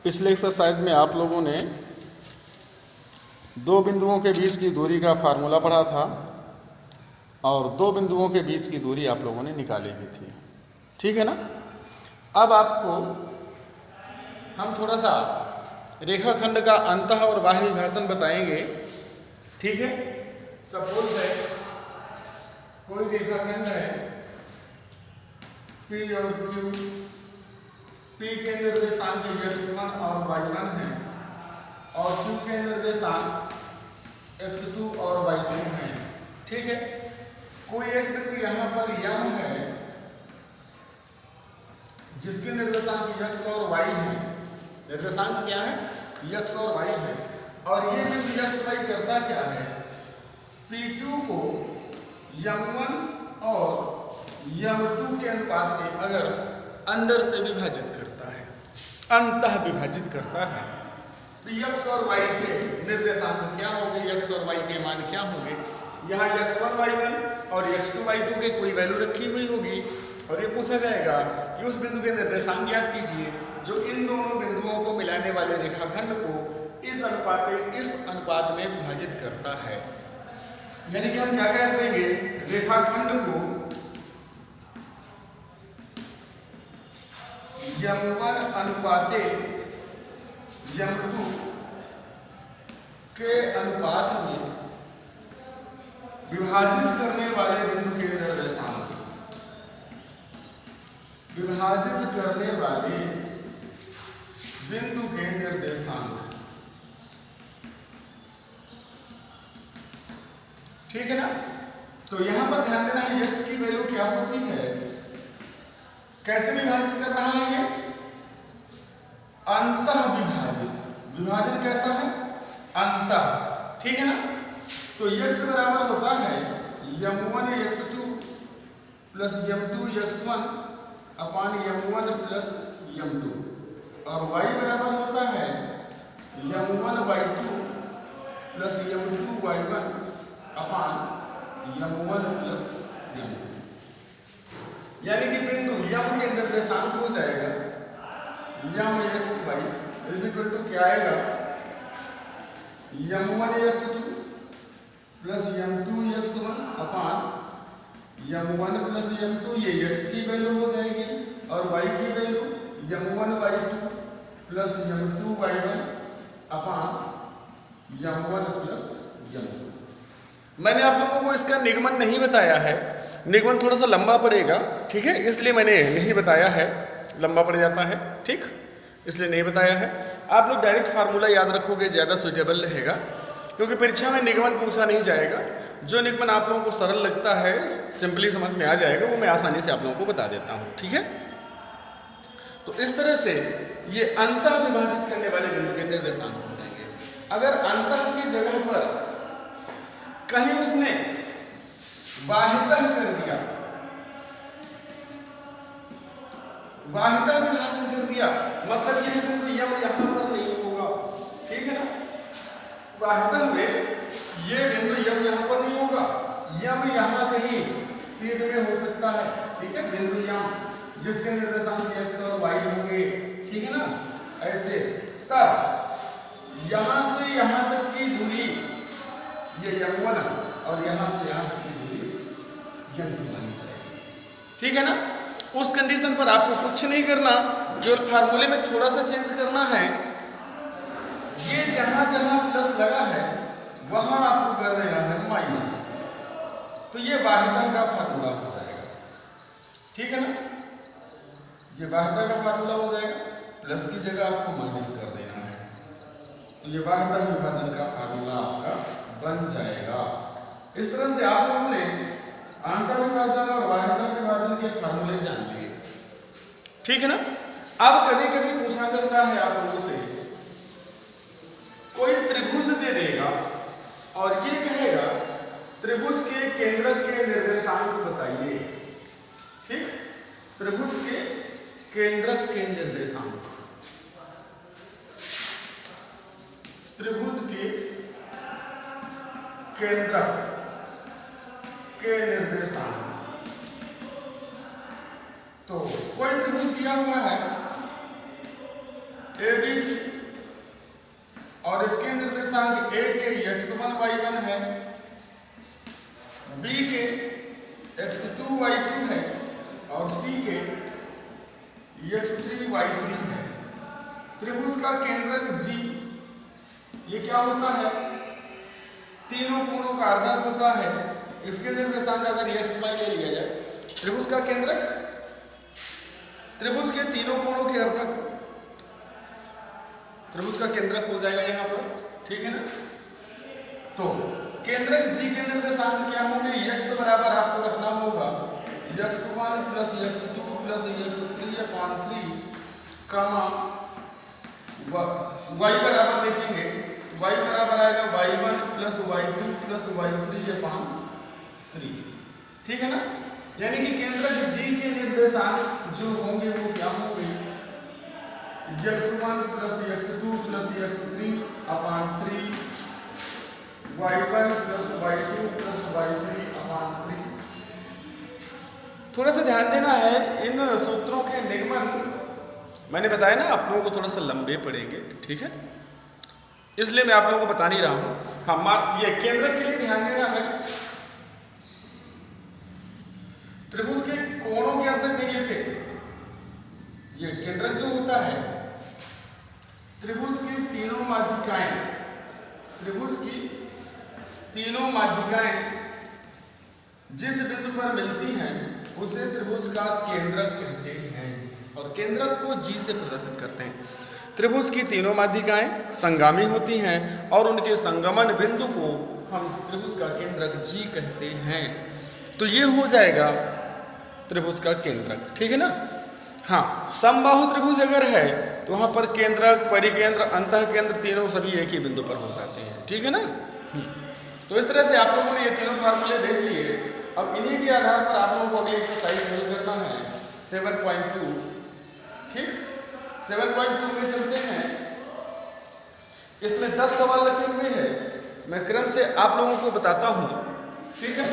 पिछले एक्सरसाइज में आप लोगों ने दो बिंदुओं के बीच की दूरी का फार्मूला पढ़ा था और दो बिंदुओं के बीच की दूरी आप लोगों ने निकाली भी थी, ठीक है ना। अब आपको हम थोड़ा सा रेखाखंड का अंतः और बाह्य विभाजन बताएंगे, ठीक है। सपोज दैट कोई रेखाखंड है P और Q, P के निर्देशांक x1 और y1 है और Q के निर्देशांक x2 और y2 है, ठीक है। कोई एक बिंदु यहाँ पर M है जिसके निर्देशांक x और y है। निर्देशांक क्या है? x और y है। और ये बिंदु x y करता क्या है? PQ को M1 और M2 के अनुपात में अगर अंदर से विभाजित करता है, अंतः विभाजित करता है, तो x और y के निर्देशांक क्या होंगे, x और y के मान क्या होंगे। यहाँ x1 y1 और x2 y2 के कोई वैल्यू रखी हुई होगी और ये पूछा जाएगा कि उस बिंदु के निर्देशांक ज्ञात कीजिए जो इन दोनों बिंदुओं को मिलाने वाले रेखाखंड को इस अनुपात में विभाजित करता है। यानी कि हम क्या कह देंगे, रेखाखंड को M1 अनुपाते M2 के अनुपात में विभाजित करने वाले बिंदु के निर्देशांक, विभाजित करने वाले बिंदु के निर्देशांक, ठीक है ना। तो यहां पर ध्यान देना है x की वैल्यू क्या होती है, कैसे विभाजित कर रहा है ये, अंतः विभाजित। विभाजन कैसा है? अंतः, ठीक है ना। तो x बराबर होता है M1 x2 plus M2 x1 अपान M1 प्लस M2 और y बराबर होता है M1 y2 plus M2 y1 अपान M1 प्लस M2। यानी कि बिंदु M के निर्देशांक हो जाएगा M x y is equal to क्या आएगा, M1 x2 plus M2 x1 अपान M1 प्लस M2, ये x की वैल्यू हो जाएगी और y की value M1 y2 plus M2 y1 अपान M1 प्लस M2। मैंने आप लोगों को इसका निगमन नहीं बताया है, निगमन थोड़ा सा लंबा पड़ेगा, ठीक है, इसलिए मैंने नहीं बताया है, लंबा पड़ जाता है, ठीक, इसलिए नहीं बताया है। आप लोग डायरेक्ट फार्मूला याद रखोगे, ज़्यादा सुटेबल रहेगा, क्योंकि परीक्षा में निगमन पूछा नहीं जाएगा। जो निगमन आप लोगों को सरल लगता है, सिंपली समझ में आ जाएगा, वो मैं आसानी से आप लोगों को बता देता हूँ, ठीक है। तो इस तरह से ये अंतः विभाजित करने वाले बिंदु के निर्देशांक हो जाएंगे। अगर अंतः की जगह पर कहीं उसने बाह्यतः कर दिया, बाह्यतः विभाजन कर दिया, मतलब यह बिंदु M यहाँ पर नहीं होगा, ठीक है ना। बाह्यतः में ये बिंदु M यहाँ पर नहीं होगा, M यहाँ कहीं सीधे में हो सकता है, ठीक है। बिंदु M जिसके निर्देशांक x और y होंगे, ठीक है ना, ऐसे। तब यहाँ से यहाँ तक की दूरी ये M1 और यहाँ से यहाँ तक की दूरी M2 बनी जाएगी, ठीक है ना। उस कंडीशन पर आपको कुछ नहीं करना, केवल फार्मूले में थोड़ा सा चेंज करना है। ये जहां जहां प्लस लगा है वहां आपको कर देना है माइनस, तो ये बाह्यता का फार्मूला हो जाएगा, ठीक है ना। ये बाह्यता का फार्मूला हो जाएगा, प्लस की जगह आपको माइनस कर देना है, तो ये बाह्यता विभाजन का फार्मूला आपका बन जाएगा। इस तरह से आप लोगों ने अंतः विभाजन और बाह्यता विभाजन के फार्मूले जान लिए, ठीक है ना। अब कभी कभी पूछा करता है आप लोगों से, कोई त्रिभुज दे देगा और ये कहेगा त्रिभुज के केंद्रक के निर्देशांक बताइए, ठीक। त्रिभुज के केंद्रक के निर्देशांक, त्रिभुज के केंद्रक के निर्देशांक। तो कोई त्रिभुज दिया हुआ है ABC और इसके निर्देशांक A के x1 y1 है, B के x2 y2 है और C के x3 y3 है। त्रिभुज का केंद्रक G ये क्या होता है? तीनों कोणों का अर्धक होता है। इसके निर्देशांक अगर x y ले लिया जाए, त्रिभुज का केंद्रक त्रिभुज के तीनों कोणों के अर्धक त्रिभुज का केंद्रक हो जाएगा यहाँ पर, ठीक है ना। तो केंद्रक G के निर्देशांक क्या होंगे? x बराबर आपको रखना होगा x1 plus x2 plus x3 upon 3 कमा y बराबर देखेंगे, y बराबर आएगा y1 plus y2 plus y3 upon 3, ठीक है ना। यानी कि केंद्रक G के निर्देशांक जो होंगे वो क्या होंगे? x1 plus x2 plus x3 upon 3 y1 plus y2 plus y3 upon 3। थोड़ा सा ध्यान देना है, इन सूत्रों के निगमन मैंने बताया ना आप लोगों को थोड़ा सा लंबे पड़ेंगे, ठीक है, इसलिए मैं आप लोगों को बता नहीं रहा हूं। हाँ, ये केंद्रक के लिए ध्यान देना है। त्रिभुज के कोणों के अर्धक नहीं लेते। ये केंद्रक जो होता है, त्रिभुज की तीनों माध्यिकाएं, त्रिभुज की तीनों माध्यिकाएं जिस बिंदु पर मिलती हैं उसे त्रिभुज का केंद्रक कहते हैं और केंद्रक को G से प्रदर्शित करते हैं। त्रिभुज की तीनों माध्यिकाएं संगामी होती हैं और उनके संगमन बिंदु को हम त्रिभुज का केंद्रक G कहते हैं। तो ये हो जाएगा त्रिभुज का केंद्रक, ठीक है ना। हाँ, समबाहु त्रिभुज अगर है तो वहां पर केंद्रक, परिकेंद्र, अंतः केंद्र तीनों सभी एक ही बिंदु पर हो जाते हैं, ठीक है ना। तो इस तरह से आप लोगों ने ये तीनों फार्मूले देख लिए। अब इन्हीं के आधार पर आप लोगों को अभी एक्सरसाइज हल करना है 7.2, ठीक। 7.2 में चलते हैं। इसमें 10 सवाल रखे हुए हैं, मैं क्रम से आप लोगों को बताता हूं, ठीक है।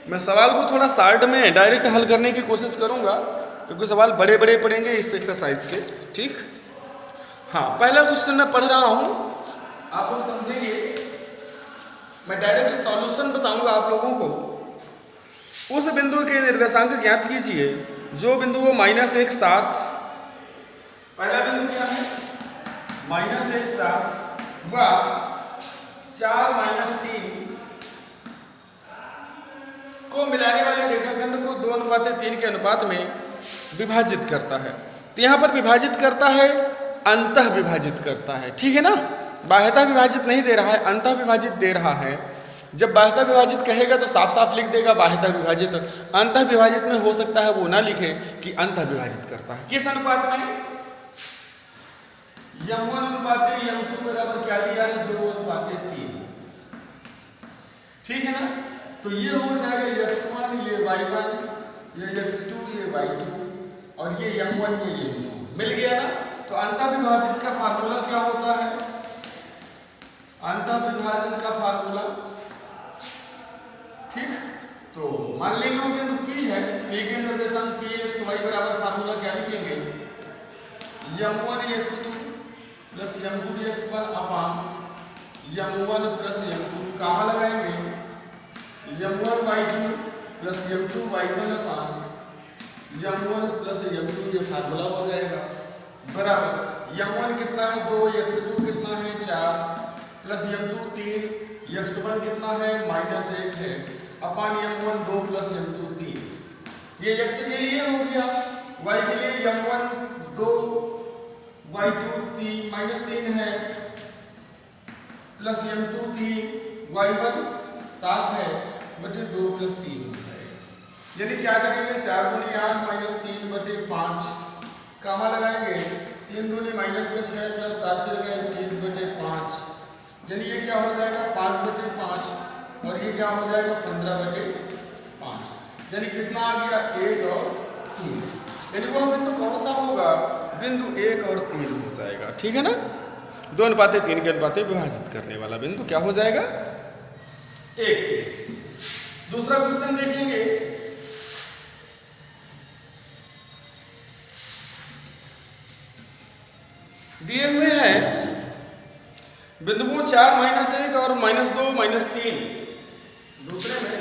मैं सवाल को थोड़ा शार्ट में डायरेक्ट हल करने की कोशिश करूंगा क्योंकि सवाल बड़े बड़े पड़ेंगे इस एक्सरसाइज के, ठीक। हाँ, पहला क्वेश्चन मैं पढ़ रहा हूं, आप लोग समझेंगे। मैं डायरेक्ट सॉल्यूशन बताऊंगा आप लोगों को। उस बिंदु के निर्देशांक ज्ञात कीजिए जो बिंदु वो -1 7, पहला बिंदु क्या है? -1 7 व 4 -3 को मिलाने वाले रेखाखंड को 2:3 के अनुपात में विभाजित करता है। तो यहाँ पर विभाजित करता है, अंतः विभाजित करता है, ठीक है ना। बाह्यतः विभाजित नहीं दे रहा है, अंतः विभाजित दे रहा है। जब बाह्यतः विभाजित कहेगा तो साफ साफ लिख देगा बाह्यतः विभाजित। अंतः विभाजित में हो सकता है वो ना लिखे कि अंतः विभाजित करता है। किस अनुपात में? m1 अनुपात m2 बराबर क्या दिया है? 2:3, ठीक है ना। तो ये हो जाएगा x1, ये y1, ये x2, ये y2 और ये m1, ये m2 मिल गया ना। तो अंतः विभाजित का फार्मूला क्या होता है? अंतः विभाजन का फार्मूला, ठीक। तो मान लेंगे बिंदु P है, P के निर्देशांक Px y बराबर फार्मूला क्या लिखेंगे? m1 x2 plus m2 x1 upon m1 plus m2, कहाँ लगाएंगे? m1 y2 plus m2 y1 upon m1 plus m2, ये फार्मूला हो जाएगा बराबर m1 कितना है? 2, x2 कितना है? 4 प्लस m2 3, x1 कितना है? -1 है अपॉन m1 2 प्लस m2 3। ये x के लिए हो गया, y के लिए m1 2 y2 -3 है प्लस m2 3 y1 7 है बटे 2 प्लस 3 हो जाएगा। यानी क्या करेंगे? 4 दूनी 8 -3 बटे 5, कामा लगाएंगे 3 दूनी -6 प्लस 7 फिर गए 21 बटे 5। यानी ये क्या हो जाएगा? 5 बटे 5 और ये क्या हो जाएगा? 15 बटे 5। यानी कितना आ गया? 1 और 3। यानी वह बिंदु कौन सा होगा? बिंदु 1 और 3 हो जाएगा, ठीक है ना। 2:3 के अनुपात विभाजित करने वाला बिंदु क्या हो जाएगा? 1। दूसरा क्वेश्चन देखेंगे, दिए हुए हैं बिंदुओं 4 -1 और -2 -3। दूसरे में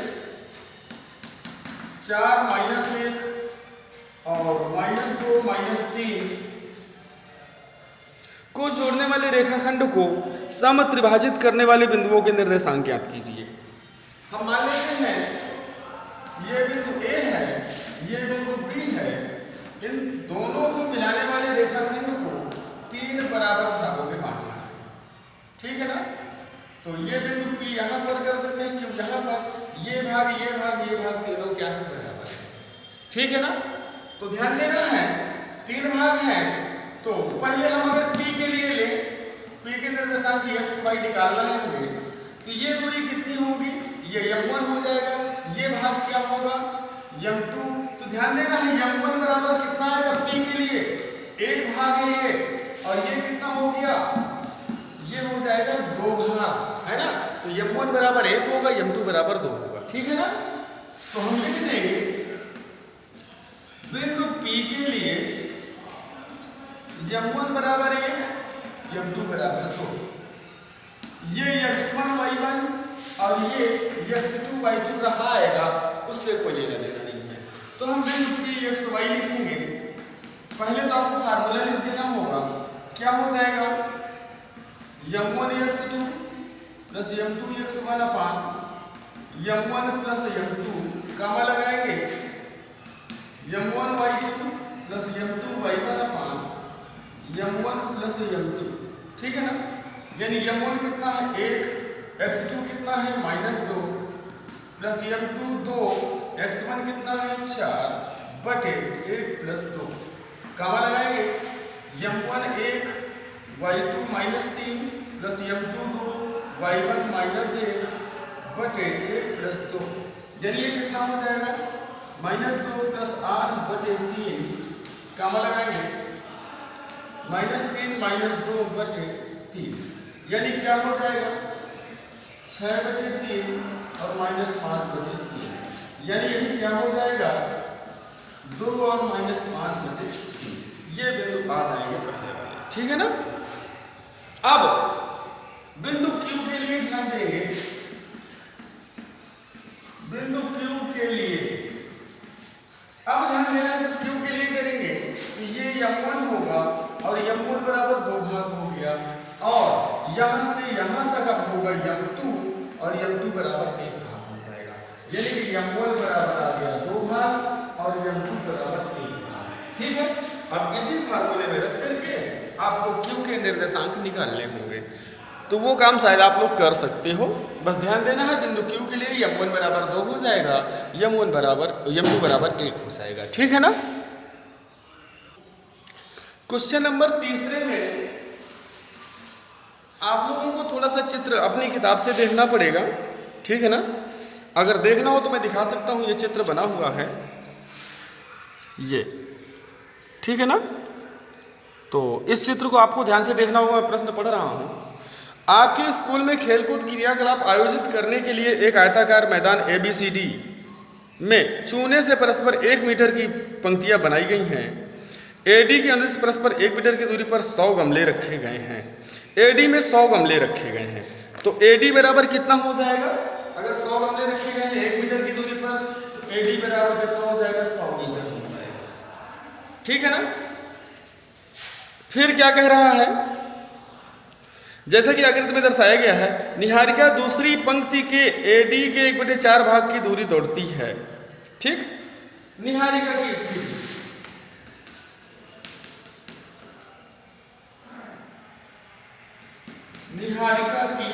4 -1 और -2 -3 को जोड़ने वाले रेखाखंड को समत्रिभाजित करने वाले बिंदुओं के निर्देशांक ज्ञात कीजिए। हम मान लेते हैं ये बिंदु A है, ये बिंदु B है, इन दोनों को मिलाने वाले रेखाखंड को 3 बराबर भागों में बांटना है, ठीक है ना। तो ये बिंदु P यहाँ पर कर देते हैं कि यहाँ पर ये भाग तीनों क्या है, बराबर है, ठीक है ना। तो ध्यान देना है 3 भाग हैं, तो पहले हम अगर P के लिए लें, P के निर्देशांक x y निकालना है हमें, तो ये दूरी कितनी होगी, ये m1 हो जाएगा, ये भाग क्या होगा m2। तो ध्यान देना है m1 बराबर कितना आएगा P के लिए, 1 भाग है ये, और ये कितना हो गया, ये हो जाएगा 2 भाग, है ना। तो m1 बराबर 1 होगा, m2 बराबर 2 होगा, ठीक है ना। तो हम लिख देंगे बिंदु P के लिए m1 बराबर 1, m2 बराबर 2, ये x1 y1 और ये x2 y2 रहा आएगा, उससे कोई लेना देना नहीं है। तो हम बिंदु P x y लिखेंगे। पहले तो आपको फार्मूला लिख देना होगा, क्या हो जाएगा m1 x2 plus m2 x1 अपान m1 प्लस m2, कामा लगाएंगे m1 y2 plus m2 y1 अपान m1 प्लस m2, ठीक है ना। यानी m1 कितना है 1, x2 कितना है -2 प्लस m2 2, x1 कितना है 4 बटे 1 प्लस 2, कामा लगाएंगे m1 1 y2 -3 plus m2 2 y1 -1 बटे 1 प्लस 2, यानी ये कितना हो जाएगा -2 प्लस 8 बटे 3, कामा लगाएंगे -3 -2 बटे 3, यानी क्या हो जाएगा 6 बटे 3 और -5 बटे 3, यानी यही क्या हो जाएगा 2 और -5 बटे 3, ये बिंदु आ जाएंगे पहले वाले, ठीक है ना। अब बिंदु Q के लिए ध्यान देंगे, बिंदु Q के लिए अब ध्यान देना है, जब Q के लिए करेंगे तो ये m1 होगा और m1 बराबर 2 भाग हो गया, और यहां से यहां तक अब होगा m2 और m2 बराबर 1 भाग हो जाएगा, यानी कि m1 बराबर आ गया 2 भाग और m2 बराबर 1 भाग, ठीक है। अब इसी फार्मूले में रख करके आपको Q के निर्देशांक निकालने होंगे, तो वो काम शायद आप लोग कर सकते हो। बस ध्यान देना है बिंदु Q के लिए m1 बराबर 2 हो जाएगा, m2 बराबर 1 हो जाएगा, ठीक है ना। क्वेश्चन नंबर 3 में आप लोगों को थोड़ा सा चित्र अपनी किताब से देखना पड़ेगा, ठीक है ना। अगर देखना हो तो मैं दिखा सकता हूँ, ये चित्र बना हुआ है ये, ठीक है ना। तो इस चित्र को आपको ध्यान से देखना होगा। मैं प्रश्न पढ़ रहा हूँ, आपके स्कूल में खेलकूद क्रियाकलाप आयोजित करने के लिए एक आयताकार मैदान ABCD में चूने से परस्पर 1 मीटर की पंक्तियां बनाई गई हैं। AD के अनुसार परस्पर 1 मीटर की दूरी पर 100 गमले रखे गए हैं। AD में 100 गमले रखे गए हैं, तो AD बराबर कितना हो जाएगा, अगर 100 गमले रखे गए हैं 1 मीटर की दूरी पर, तो AD बराबर कितना हो जाएगा 100 मीटर हो जाएगा, ठीक है ना। फिर क्या कह रहा है, जैसा कि आकृति में दर्शाया गया है, निहारिका दूसरी पंक्ति के AD के 1/4 भाग की दूरी दौड़ती है, ठीक। निहारिका की स्थिति, निहारिका की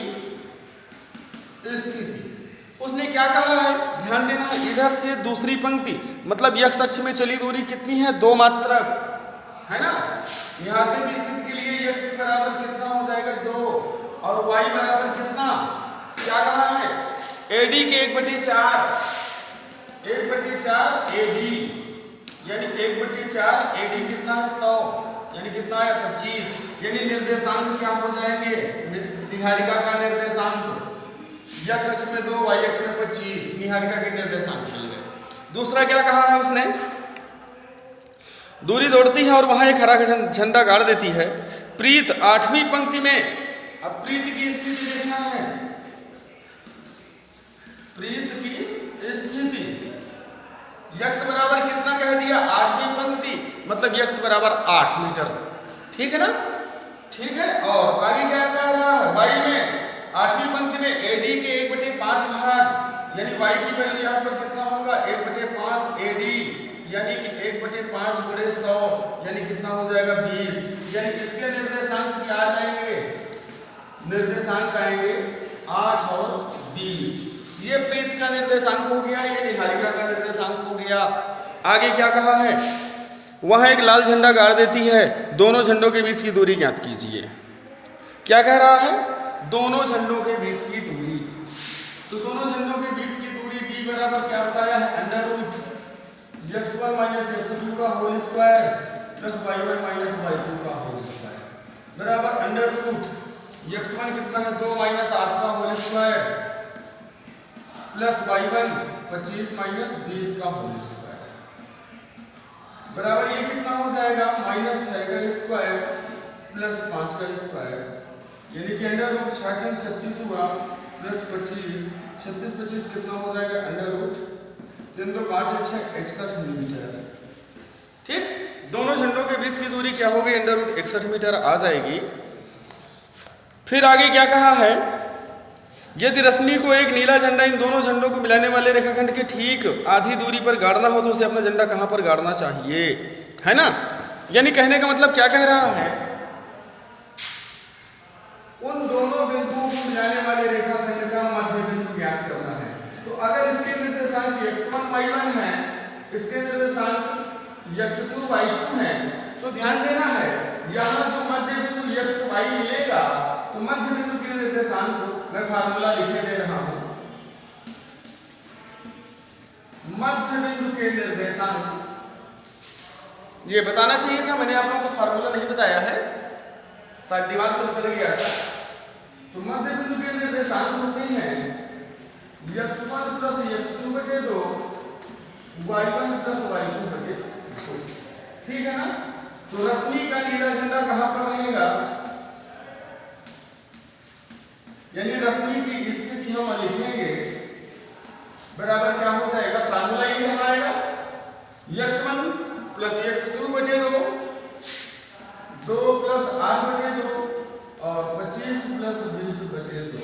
स्थिति, उसने क्या कहा है, ध्यान देना है, इधर से दूसरी पंक्ति मतलब x अक्ष में चली दूरी कितनी है 2 मात्रक, है ना। निहारिका की स्थिति के लिए x बराबर कितना हो जाएगा 2 और y बराबर कितना, क्या कहा है AD के 1/4 AD, यानी 1/4 AD कितना है 100, यानी कितना है 25, यानी निर्देशांक क्या हो जाएंगे, निहारिका का निर्देशांक x अक्ष में 2 y अक्ष में 25, निहारिका के निर्देशांक मिल गए। दूसरा क्या कहा है उसने, दूरी दौड़ती है और वहां एक हरा झंडा गाड़ देती है। प्रीत 8वीं पंक्ति में। अब प्रीत की स्थिति देखना है, प्रीत की स्थिति यक्स बराबर कितना कह दिया, 8वीं पंक्ति, मतलब यक्स बराबर 8 मीटर। ठीक है ना, ठीक है। और आगे क्या कह रहा है, वाई में 8वीं पंक्ति में एडी के 1/5 भाग, यानी वाई की वैल्यू यहाँ पर कितना होगा 1/5 एडी, यानी कि 1/5 गुणे 100, यानी कितना हो जाएगा 20। यानी इसके निर्देशांक क्या आ जाएंगे, निर्देशांक आएंगे 8 और 20। ये प्रीत का निर्देशांक हो गया, ये निहारिका का निर्देशांक हो गया। आगे क्या कहा है, वहां एक लाल झंडा गाड़ देती है, दोनों झंडों के बीच की दूरी ज्ञात कीजिए। क्या कह रहा है, दोनों झंडों के बीच की दूरी, तो दोनों झंडों के बीच की दूरी d बराबर क्या बताया है, √ x1 - x2 का whole square plus y1 - y2 का होल स्क्वायर बराबर √ x1 कितना है 2 - 8 का होल स्क्वायर प्लस y1 25 - 20 का होल स्क्वायर बराबर ये कितना हो जाएगा -6 का स्क्वायर प्लस 5 का स्क्वायर, यानी कि √ 6 × 36 हुआ प्लस 25, 36 × 25 कितना हो जाएगा √3 × 5 = 61 मीटर। ठीक, दोनों झंडों के बीच की दूरी क्या होगी √61 मीटर आ जाएगी। फिर आगे क्या कहा है, यदि रश्मि को एक नीला झंडा इन दोनों झंडों को मिलाने वाले रेखाखंड के ठीक आधी दूरी पर गाड़ना हो तो उसे अपना झंडा कहां पर गाड़ना चाहिए, है ना। यानी कहने का मतलब क्या कह रहा है, उन दोनों बिंदुओं को मिलाने वाले रेखाखंड का मध्य बिंदु ज्ञात करना है। तो अगर इसके निर्देशांक x1 y1 है, इसके निर्देशांक x2 y2 है, तो ध्यान देना है यहाँ जो मध्य बिंदु x y मिलेगा, तो मध्य बिंदु के निर्देशांक मैं फार्मूला लिखे दे रहा हूं, मध्य बिंदु के निर्देशांक, ये बताना चाहिए था, मैंने आप लोगों को फार्मूला नहीं बताया है, शायद दिमाग से उतर गया था। तो मध्य बिंदु के निर्देशांक होते हैं x1 + x2/2 y1 + y2/2। ठीक है ना। तो रश्मि का नीला झंडा कहां पर रहेगा, यानी रश्मि की स्थिति हम लिखेंगे बराबर क्या हो जाएगा, फार्मूला ये आएगा x1 + x2/2 2 + 8/2 और 25 + 20/2,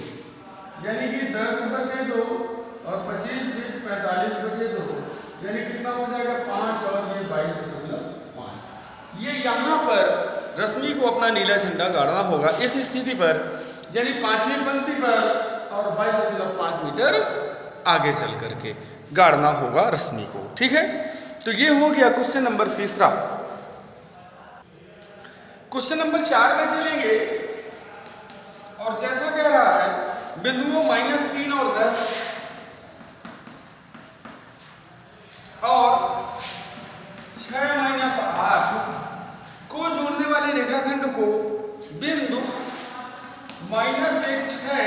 यानी कि 10/2 और 25 20 45/2, यानी कितना हो जाएगा 5 और ये 22.5। ये यहाँ पर रश्मि को अपना नीला झंडा गाड़ना होगा इस स्थिति पर, यानी 5वीं पंक्ति पर और 22.5 मीटर आगे चल करके गाड़ना होगा रश्मि को। ठीक है, तो ये हो गया क्वेश्चन नंबर 3। क्वेश्चन नंबर 4 में चलेंगे और चौथा कह रहा है बिंदुओं -3 और 10 और 6 - 8 को जोड़ने वाले रेखाखंड को बिंदु -1 6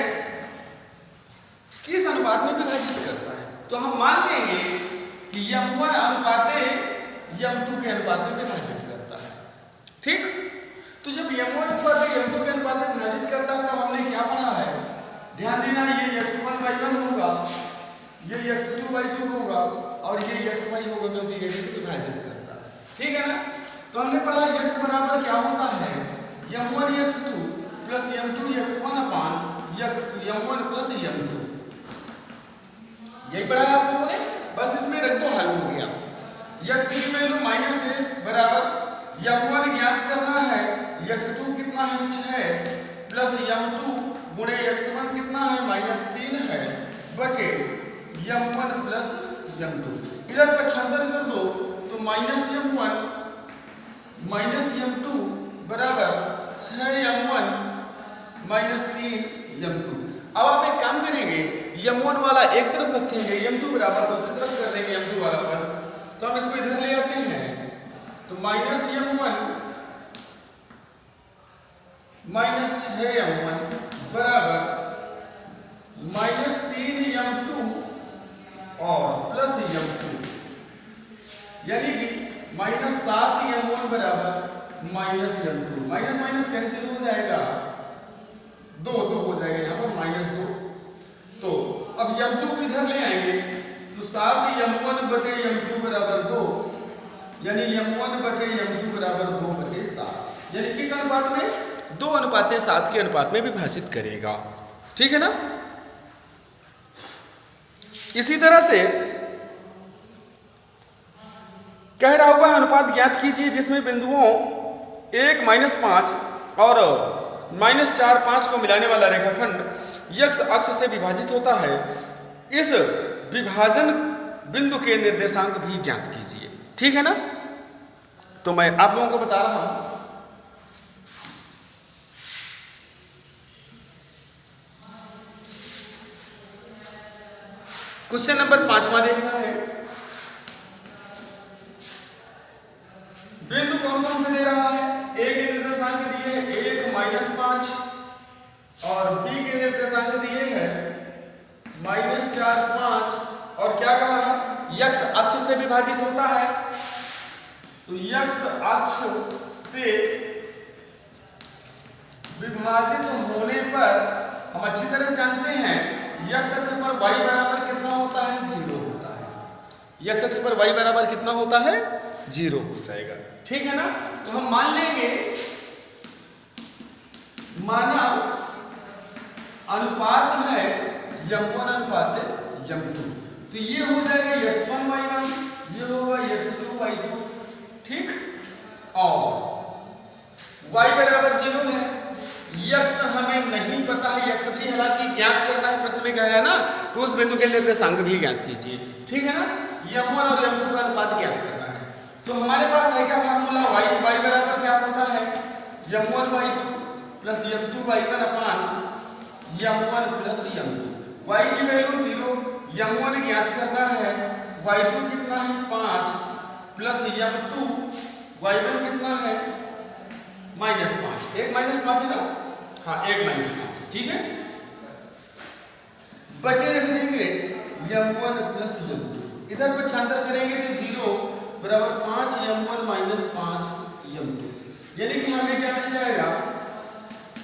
किस अनुपात में विभाजित करता है। तो हम मान लेंगे कि m1 अनुपाते m2 के अनुपात में विभाजित करता है। ठीक, तो जब m1 अनुपाते m2 के अनुपात में विभाजित करता है तब हमने क्या पढ़ा है, ध्यान देना, ये x1 y1 होगा, ये x2 y2 होगा और ये xy होगा, क्योंकि ये भी विभाजित करता है। ठीक है ना। तो हमने पढ़ा x बराबर क्या होता है m1 x2 + m2 x1 m1 + m2, यही पढ़ा है आप लोगों ने। बस इसमें रख दो, हल हो गया। x की वैल्यू -1 बराबर m1 ज्ञात करना है, x2 कितना है 6 प्लस m2 गुणे x1 कितना है -3 है बटे m1 + m2। इधर पक्षांतर कर दो तो -m1 -m2 बराबर 6m1 -3m2। अब आप एक काम करेंगे, m1 वाला एक तरफ रखेंगे, m2 बराबर दूसरी तरफ कर देंगे m2 वाला पद, तो हम इसको इधर ले आते हैं, तो -m1 -6m1 बराबर -3m2 और +m2, यानी कि -7m1 बराबर minus m2, minus minus cancel हो जाएगा, 2 हो जाएगा यहाँ पर -2। तो अब m2 को इधर ले आएंगे तो 7m1/m2 बराबर 2, यानी m1/m2 बराबर 2/7, यानी किस अनुपात में? 2:7 के अनुपात में विभाजित करेगा। ठीक है ना। इसी तरह से कह रहा हुआ अनुपात ज्ञात कीजिए जिसमें बिंदुओं 1, -5 और -4, 5 को मिलाने वाला रेखाखंड x अक्ष से विभाजित होता है। इस विभाजन बिंदु के निर्देशांक भी ज्ञात कीजिए। ठीक है ना। तो मैं आप लोगों को बता रहा हूं, क्वेश्चन नंबर 5वां देखना है। बिंदु कौन कौन से दे रहा है? ए के निर्देशांक दिए हैं 1, -5 और बी के निर्देशांक दिए हैं -4, 5 और क्या कहा है? x अक्ष से विभाजित होता है। तो x अक्ष से विभाजित होने पर हम अच्छी तरह से जानते हैं x अक्ष पर y बराबर कितना होता है? 0 होता है। x अक्ष पर y बराबर कितना होता है? 0 हो जाएगा। ठीक है ना। तो हम मान लेंगे, माना अनुपात है m1/m2, तो ये हो जाएगा x1 y1, ये होगा x2 y2। ठीक। और y बराबर 0 है, x हमें नहीं पता है, x भी हालांकि ज्ञात करना है, प्रश्न में कह रहा है ना कि उस बिंदु के निर्देशांक भी ज्ञात कीजिए। ठीक है ना। m1 और m2 का अनुपात ज्ञात करना है। तो हमारे पास है क्या फार्मूला? y बराबर क्या होता है? m1y2 plus m2y1/m1 plus m2। y की वैल्यू 0, m1 ज्ञात करना है, y2 कितना है? 5 प्लस m2, y1 कितना है? -5। एक -5 है ना। हाँ, एक -5 है। ठीक है। बटे रख देंगे m1 प्लस m2, इधर पक्षांतर करेंगे तो 0 बराबर 5m1 -5m2, यानी कि हमें क्या मिल जाएगा?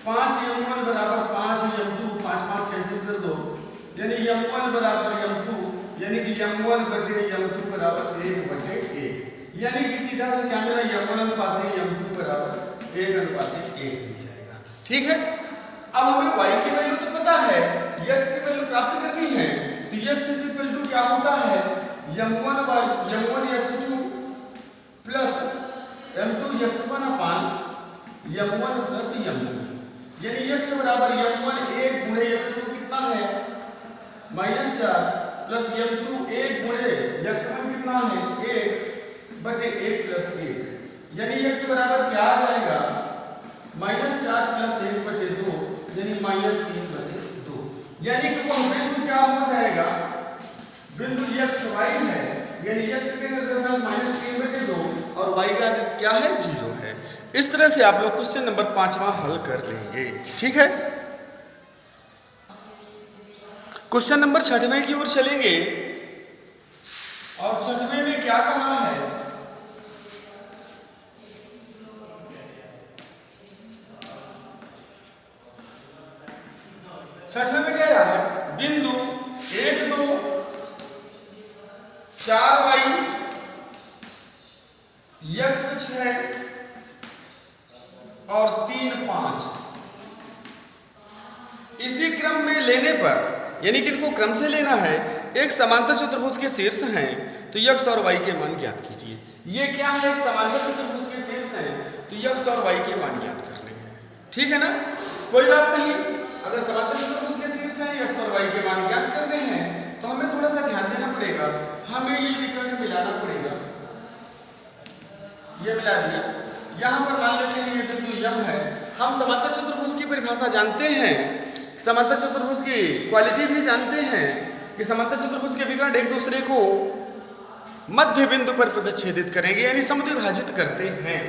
5m1 बराबर 5m2, 5 कैंसिल कर दो, यानी m1 बराबर m2, यानी कि m1/m2 बराबर 1/1, यानी कि सीधा से क्या मिला? m1/m2 बराबर 1/1 मिल जाएगा। ठीक है। अब हमें y की वैल्यू तो पता है, x की वैल्यू प्राप्त करनी है। तो x क्या होता है? m1x2 plus m2x1/m1 plus m2, यानी x बराबर m1 1 गुणे x2 कितना है? -4 प्लस m2 1 गुणे x1 कितना है? 1/1 प्लस 1, यानी x बराबर क्या आ जाएगा? -4 प्लस 1/2, यानी -3/2, यानी कि वो बिंदु क्या हो जाएगा? बिंदु x y है, यानी x के निर्देशांक -3/2 और y का क्या है? 0 है। इस तरह से आप लोग क्वेश्चन नंबर 5वां हल कर लेंगे। ठीक है। क्वेश्चन नंबर 6वें की ओर चलेंगे और 6वें में क्या कहा है? छठवें में कह रहा है बिंदु 1, 2, 4y x 6 और 3, 5 इसी क्रम में लेने पर, यानी कि इनको क्रम से लेना है, एक समांतर चतुर्भुज के शीर्ष हैं, तो x और y के मान ज्ञात कीजिए। ये क्या है? एक समांतर चतुर्भुज के शीर्ष हैं, तो x और y के मान ज्ञात करने हैं। ठीक है ना। कोई बात नहीं, अगर समांतर चतुर्भुज के शीर्ष हैं, x और y के मान ज्ञात करने हैं, तो हमें थोड़ा सा ध्यान देना पड़ेगा, हमें ये विकर्ण मिलाना पड़ेगा। ये मिला दिया। यहाँ पर मान लेते हैं ये बिंदु m है। हम समांतर चतुर्भुज की परिभाषा जानते हैं, समांतर चतुर्भुज की क्वालिटी भी जानते हैं कि समांतर चतुर्भुज के विकर्ण एक दूसरे को मध्य बिंदु पर प्रतिच्छेदित करेंगे, यानी समद्विभाजित करते हैं।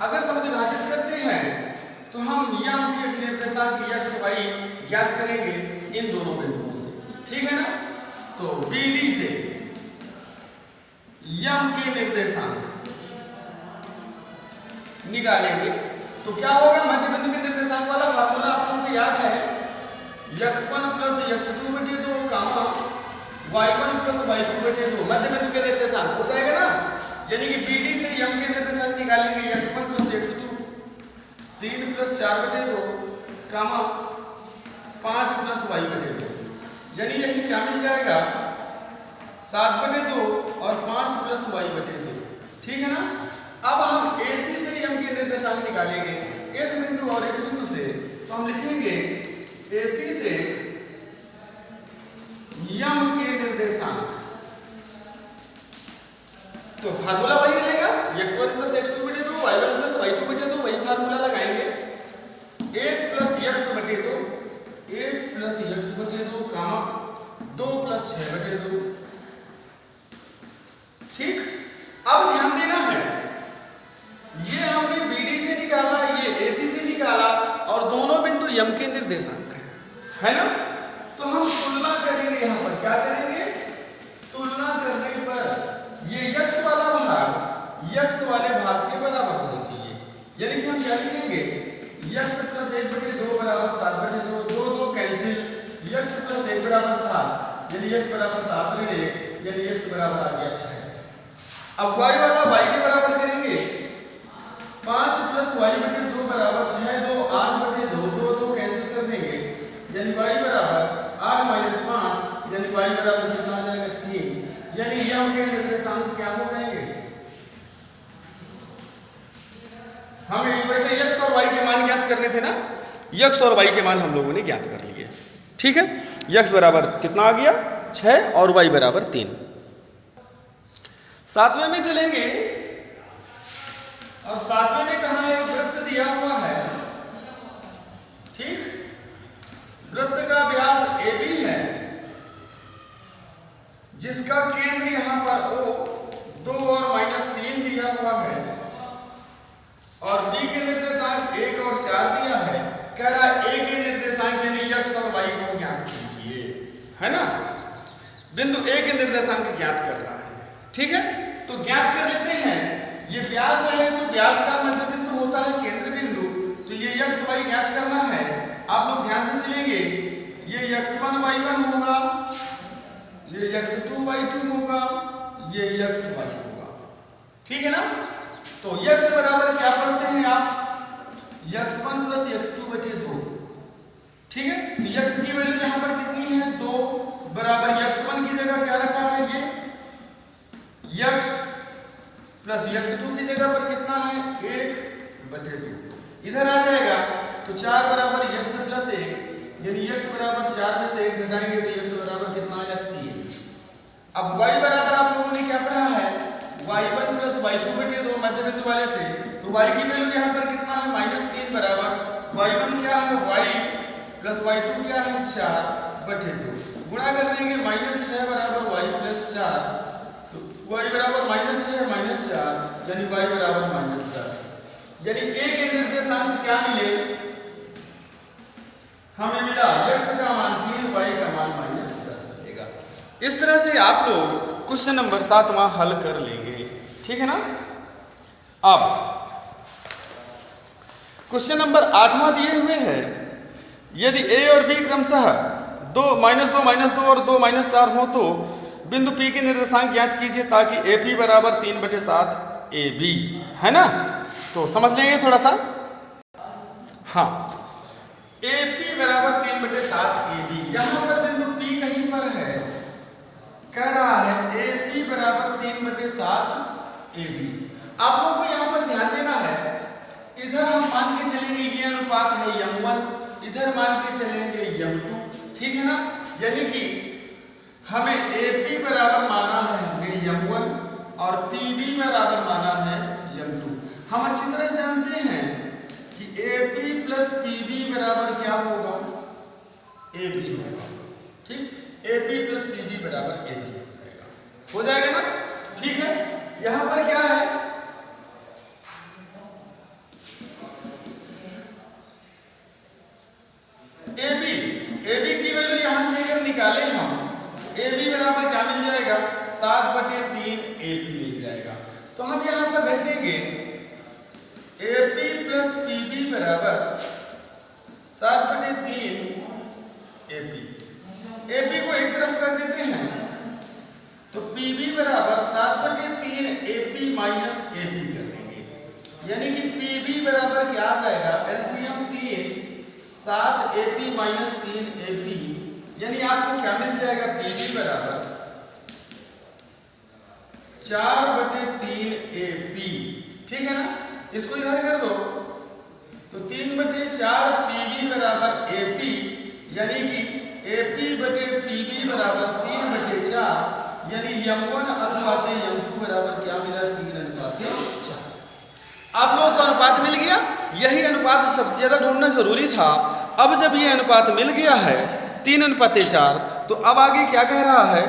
अगर समद्विभाजित करते हैं तो हम m के निर्देशांक x y ज्ञात करेंगे इन दोनों बिंदुओं से। ठीक है ना। तो BD से m के निर्देशांक निकालेंगे तो क्या होगा, मध्य बिंदु के निर्देशांक वाला फार्मूला आप लोगों को याद है, x1 प्लस x2 बटे 2 कामा y1 प्लस y2 बटे 2 मध्य बिंदु के निर्देशांक हो जाएगा ना। यानी कि BD से m के निर्देशांक निकालेंगे, x1 प्लस x2 3 प्लस 4 बटे 2 कामा 5 प्लस y बटे 2, यानी यही क्या मिल जाएगा 7 बटे 2 और 5 प्लस y बटे 2, ठीक है ना। अब हम AC से m के निर्देशांक निकालेंगे, इस बिंदु और इस बिंदु से, तो हम लिखेंगे AC से m के निर्देशांक, तो फार्मूला वही रहेगा x1 प्लस x2 बटे 2 y1 प्लस y2 बटे 2, वही फार्मूला लगाएंगे 1 प्लस x बटे 2 1 प्लस x बटे 2 कामा 2 प्लस 6 बटे 2, ठीक। अब ध्यान देना है, ये हमने BD से निकाला, ये AC से निकाला और दोनों बिंदु m के निर्देशांक है ना। तो हम तुलना करेंगे, यहां पर क्या करेंगे, तुलना करने पर ये x वाला भाग x वाले भाग के बराबर होना चाहिए, यानी कि हम क्या लिखेंगे x प्लस 1 बटे 2 बराबर 7 बटे 2, 2 2 कैंसिल, x प्लस 1 बराबर 7, यानी x बराबर 7 ऋण 1, यानी x बराबर आ गया 6। अब y वाला y के बराबर करेंगे, 5 प्लस y बटे 2 बराबर 6, 2 8 बटे 2, 2 2 कैंसिल कर देंगे, यानी y बराबर 8 माइनस 5, यानी y बराबर कितना आ जाएगा 3, यानी m के निर्देशांक क्या हो जाएंगे, हमें वैसे x और y के मान ज्ञात करने थे ना, x और y के मान हम लोगों ने ज्ञात कर लिए, ठीक है। x बराबर कितना आ गया 6 और y बराबर 3। सातवें में चलेंगे और सातवें में कहा है वृत्त दिया हुआ है, ठीक। वृत्त का व्यास AB है, जिसका केंद्र यहां पर O 2 और -3 दिया हुआ है और B के निर्देशांक 1 और 4 दिया है। कह रहा है A के निर्देशांक यानी x और y को ज्ञात कीजिए, है ना। बिंदु A के निर्देशांक ज्ञात कर रहा है, ठीक है। तो ज्ञात कर लेते हैं, ये व्यास है तो व्यास का मध्य बिंदु होता है केंद्र बिंदु, तो ये x y ज्ञात करना है। आप लोग ध्यान से सुनेंगे, ये x1 y1 होगा, ये x2 y2 होगा, ये x y होगा, ठीक है ना। तो x बराबर क्या पढ़ते हैं आप, x1 प्लस x2 बटे 2, ठीक है। तो x की वैल्यू यहां पर कितनी है 2 बराबर x1 की जगह क्या रखा है, ये x प्लस x2 की जगह पर कितना है 1 बटे 2, इधर आ जाएगा तो 4 बराबर x प्लस 1, यानी x बराबर 4 में से 1 घटाएंगे तो x बराबर कितना आएगा 3। अब y बराबर आप लोगों ने क्या पढ़ा है y1 प्लस y2 बटे 2 मध्य बिंदु वाले से, तो y की वैल्यू यहाँ पर कितना है -3 बराबर y1 क्या है y प्लस y2 क्या है 4 बटे 2, गुणा कर देंगे -6 बराबर y प्लस 4, तो y बराबर -6 -4 यानी y बराबर -10, यानी A के निर्देशांक क्या मिले, हमें मिला x का मान 3, y का मान -10 मिलेगा। इस तरह से आप लोग क्वेश्चन नंबर 7वां हल कर लेंगे, ठीक है ना। अब क्वेश्चन नंबर 8वां दिए हुए हैं, यदि A और B क्रमशः 2 -2 और 2 -4 हो तो बिंदु P के निर्देशांक ज्ञात कीजिए ताकि AP बराबर 3/7 AB, है ना। तो समझ लेंगे थोड़ा सा, हाँ AP बराबर 3/7 AB, यहां पर बिंदु P कहीं पर है, कह रहा है AP बराबर 3/7 AB। आप लोगों को यहां पर ध्यान देना है, इधर हम मान के चलेंगे ये अनुपात है m1, इधर मान के चलेंगे m2, ठीक है ना। यानी कि हमें AP बराबर माना है हमने m1 और PB बराबर माना है m2। हम अच्छी तरह से जानते हैं कि AP प्लस PB बराबर क्या होगा AB होगा, ठीक। AP प्लस PB बराबर AB हो जाएगा ना, ठीक है। यहां पर क्या है, AB की वैल्यू यहां से अगर निकाले हम, AB बराबर क्या मिल जाएगा 7/3 AP मिल जाएगा। तो हम यहां पर रख देंगे AP यानी कि PB बराबर क्या आ जाएगा, एलसीएम 3 7AP माइनस 3AP, यानी आपको क्या मिल जाएगा, PB बराबर 4/3AP। ठीक है ना, इसको इधर कर दो तो 3/4 PB बराबर AP, यानी कि AP/PB बराबर 3/4, यानी M1 अनुपात M2 बराबर क्या मिला, 3:4। आप लोगों को अनुपात मिल गया। यही अनुपात सबसे ज्यादा ढूंढना जरूरी था। अब जब ये अनुपात मिल गया है 3:4, तो अब आगे क्या कह रहा है,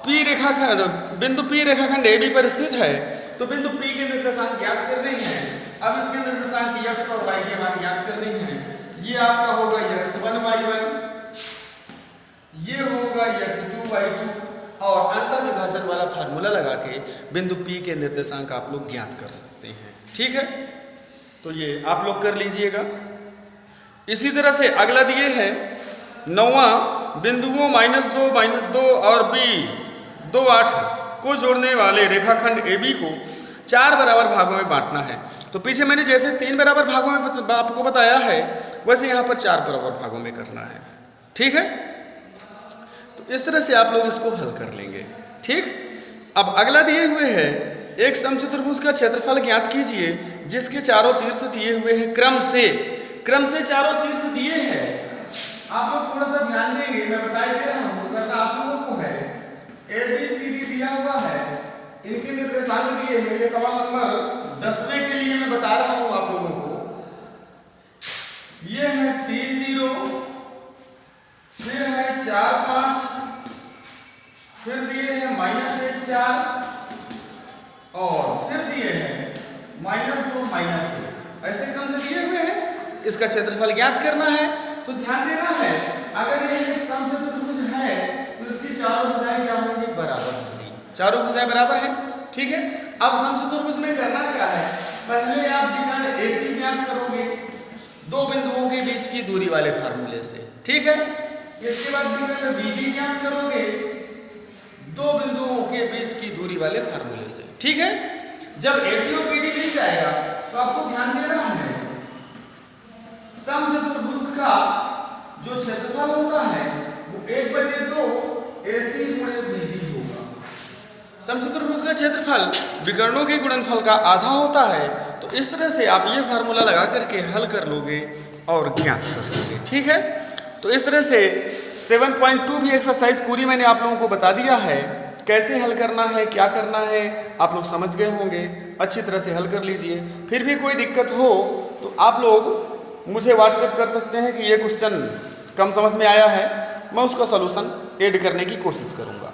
P रेखाखंड, बिंदु P रेखाखंड AB पर स्थित है, तो बिंदु P के निर्देशांक ज्ञात करने हैं। अब इसके निर्देशांक x और y के मान ज्ञात करने हैं। ये आपका होगा x1 y1, ये होगा x2 y2, और अंतर विभाजन वाला फार्मूला लगा के बिंदु P के निर्देशांक आप लोग ज्ञात कर सकते हैं। ठीक है, तो ये आप लोग कर लीजिएगा। इसी तरह से अगला दिए है 9वां, बिंदुओं -2 और B 2 8 को जोड़ने वाले रेखाखंड AB को 4 बराबर भागों में बांटना है। तो पीछे मैंने जैसे 3 बराबर भागों में आपको बताया है, वैसे यहाँ पर 4 बराबर भागों में करना है। ठीक है, तो इस तरह से आप लोग इसको हल कर लेंगे। ठीक, अब अगला दिए हुए है, एक समचतुर्भुज का क्षेत्रफल ज्ञात कीजिए जिसके चारों शीर्ष दिए हुए हैं, क्रम से चारों शीर्ष दिए हैं। आप लोग थोड़ा सा ध्यान देंगे, मैं बता दे रहा हूँ, करना आप लोगों को है। ABCD दिया हुआ है, इनके निर्देशांक दिए हैं। ये सवाल नंबर 10वें के लिए मैं बता रहा हूँ आप लोगों को। ये है 3 0, फिर है 4 5, फिर दिए हैं -1 4, और फिर दिए हैं -2 -1। ऐसे क्रम से दिए हुए हैं। इसका क्षेत्रफल ज्ञात करना है, तो ध्यान देना है, अगर यह एक समचतुर्भुज है तो इसकी चारों भुजाएं क्या होंगी, बराबर होंगी। चारों भुजाएं बराबर हैं। ठीक है, अब समचतुर्भुज में करना क्या है, पहले आप विकर्ण AC ज्ञात करोगे 2 बिंदुओं के बीच की दूरी वाले फार्मूले से। ठीक है, इसके बाद विकर्ण BD ज्ञात करोगे 2 बिंदुओं के बीच की दूरी वाले फार्मूले से। ठीक है, जब AC और BD मिल जाएगा तो आपको ध्यान देना है, समचतुर्भुज का जो क्षेत्रफल होता है वो 1/2 AC गुणे BD होगा। समचतुर्भुज का क्षेत्रफल विकर्णों के गुणनफल का आधा होता है। तो इस तरह से आप ये फार्मूला लगा करके हल कर लोगे और ज्ञात कर लोगे। ठीक है, तो इस तरह से 7.2 भी एक्सरसाइज पूरी मैंने आप लोगों को बता दिया है। कैसे हल करना है, क्या करना है, आप लोग समझ गए होंगे। अच्छी तरह से हल कर लीजिए। फिर भी कोई दिक्कत हो तो आप लोग मुझे व्हाट्सएप कर सकते हैं कि ये क्वेश्चन कम समझ में आया है, मैं उसका सॉल्यूशन ऐड करने की कोशिश करूँगा।